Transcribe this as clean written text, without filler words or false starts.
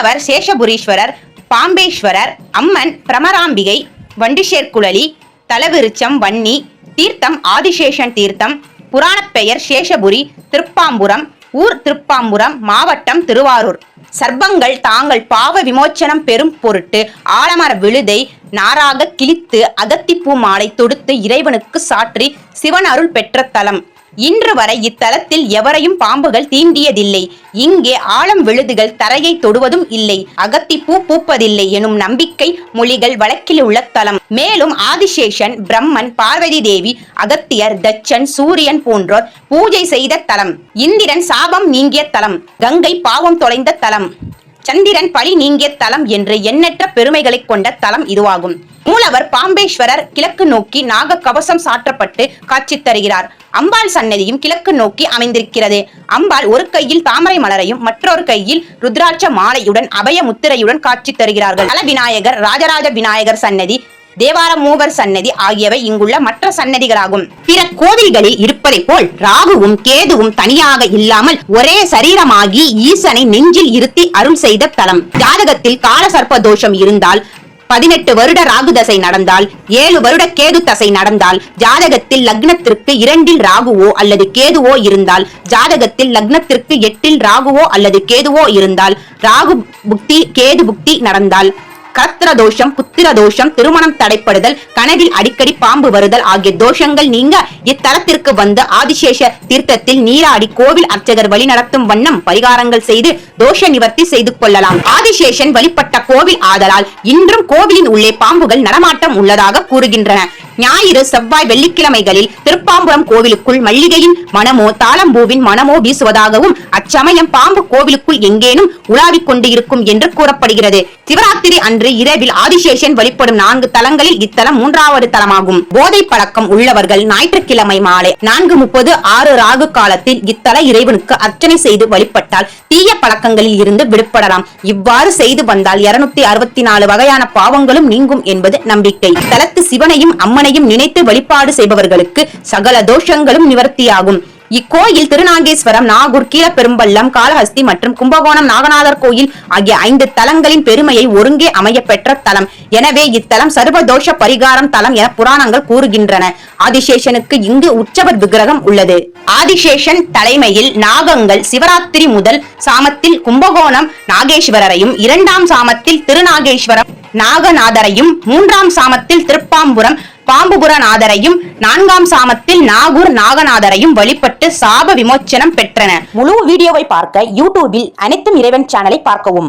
மூலவர் சேஷபுரீஸ்வரர், பாம்பேஸ்வரர், அம்மன் பிரமராம்பிகை, வண்டிசேர்குழலி, தலவிருச்சம், வன்னி தீர்த்தம், ஆதிசேஷன் தீர்த்தம். புராணப் பெயர் சேஷபுரி, திருப்பாம்புரம், ஊர் திருப்பாம்புரம், மாவட்டம் திருவாரூர். சர்ப்பங்கள் தாங்கள் பாவ விமோச்சனம் பெறும் பொருட்டு ஆலமர விழுதை நாராக கிழித்து அகத்திப்பூ மாலை தொடுத்து இறைவனுக்கு சாற்றி சிவன் அருள் பெற்ற தலம். இன்று வரை இத்தலத்தில் எவரையும் பாம்புகள் தீண்டியதில்லை. இங்கே ஆழம் விழுதுகள் தரையை தொடுவதும் இல்லை, அகத்திப்பூ பூப்பதில்லை எனும் நம்பிக்கை மொழிகள் வழக்கில் உள்ள தலம். மேலும் ஆதிசேஷன், பிரம்மன், பார்வதி தேவி, அகத்தியர், தட்சன், சூரியன் போன்றோர் பூஜை செய்த தலம். இந்திரன் சாபம் நீங்கிய தலம், கங்கை பாவம் தொலைந்த தலம், சந்திரன் பழி நீங்கிய தலம் என்று எண்ணற்ற பெருமைகளை கொண்ட தலம் இதுவாகும். மூலவர் பாம்பேஸ்வரர் கிழக்கு நோக்கி நாக கவசம் சாற்றப்பட்டு காட்சி தருகிறார். அம்பாள் சன்னதியும் கிழக்கு நோக்கி அமைந்திருக்கிறது. அம்பாள் ஒரு கையில் தாமரை மலரையும் மற்றொரு கையில் ருத்ராட்ச மாலையுடன் அபய முத்திரையுடன் காட்சி தருகிறார்கள். தல விநாயகர், ராஜராஜ விநாயகர் சன்னதி, தேவார மூவர் சன்னதி ஆகியவை இங்குள்ள மற்ற சன்னதிகளாகும். பிற கோவில்களில் இருப்பதை போல் ராகுவும் கேதுவும் தனியாக இல்லாமல் ஒரே சரீரமாகி ஈசனை நெஞ்சில் இருத்தி அருள் செய்த தலம். ஜாதகத்தில் கால சர்ப்ப தோஷம் இருந்தால், 18 வருட ராகு தசை நடந்தால், 7 வருட கேது தசை நடந்தால், ஜாதகத்தில் லக்னத்திற்கு 2 ராகுவோ அல்லது கேதுவோ இருந்தால், ஜாதகத்தில் லக்னத்திற்கு 8 ராகுவோ அல்லது கேதுவோ இருந்தால், ராகு புக்தி கேது புக்தி நடந்தால், கலத்திர தோஷம், புத்திர தோஷம், திருமணம் தடைப்படுதல், கனவில் அடிக்கடி பாம்பு வருதல் ஆகிய தோஷங்கள் நீங்க இத்தலத்திற்கு வந்து ஆதிசேஷ தீர்த்தத்தில் நீராடி கோவில் அர்ச்சகர் வழி நடத்தும் வண்ணம் பரிகாரங்கள் செய்து தோஷ நிவர்த்தி செய்து கொள்ளலாம். ஆதிசேஷன் வழிபட்ட கோவில் ஆதலால் இன்றும் கோவிலின் உள்ளே பாம்புகள் நடமாட்டம் உள்ளதாக கூறுகின்றன. ஞாயிறு, செவ்வாய், வெள்ளிக்கிழமைகளில் திருப்பாம்புரம் கோவிலுக்குள் மல்லிகையின் மனமோ தாளம்பூவின் மனமோ வீசுவதாகவும் அச்சமயம் பாம்பு கோவிலுக்குள் எங்கேனும் உலாவிக் கொண்டு இருக்கும் என்று கூறப்படுகிறது. சிவராத்திரி அன்று இரவில் ஆதிசேஷன் வழிபடும் 4 தலங்களில் இத்தலம் 3வது தலமாகும். போதை பழக்கம் உள்ளவர்கள் ஞாயிற்றுக்கிழமை மாலை 4:30 6 ராகு காலத்தில் இத்தல இறைவனுக்கு அர்ச்சனை செய்து வழிபட்டால் தீய பழக்கங்களில் இருந்து விடுபடலாம். இவ்வாறு செய்து வந்தால் 264 வகையான பாவங்களும் நீங்கும் என்பது நம்பிக்கை. தலத்து சிவனையும் அம்மனையும் நினைத்து வழிபாடு செய்பவர்களுக்கு சகல தோஷங்களும் நிவர்த்தியாகும். இக்கோயில் திருநாகேஸ்வரம், நாகூர், கீழப்பெரும்பள்ளம், காளஹஸ்தி மற்றும் கும்பகோணம் நாகநாதர் கோயில் ஆகிய 5 தலங்களின் பெருமையை ஒருங்கே அமைய பெற்ற தலம். எனவே இத்தலம் சர்வதோஷ பரிகாரம் தலம் என புராணங்கள் கூறுகின்றன. ஆதிசேஷனுக்கு இங்கு உற்சவர் விக்கிரகம் உள்ளது. ஆதிசேஷன் தலைமையில் நாகங்கள் சிவராத்திரி முதல் சாமத்தில் கும்பகோணம் நாகேஸ்வரரையும், 2ஆம் சாமத்தில் திருநாகேஸ்வரம் நாகநாதரையும், 3ஆம் சாமத்தில் திருப்பாம்புரம் பாம்புபுரநாதரையும், 4ஆம் சாமத்தில் நாகூர் நாகநாதரையும் வழிபட்டு சாப விமோச்சனம் பெற்றன. முழு வீடியோவை பார்க்க யூடியூபில் அனைத்தும் இறைவன் சேனலை பார்க்கவும்.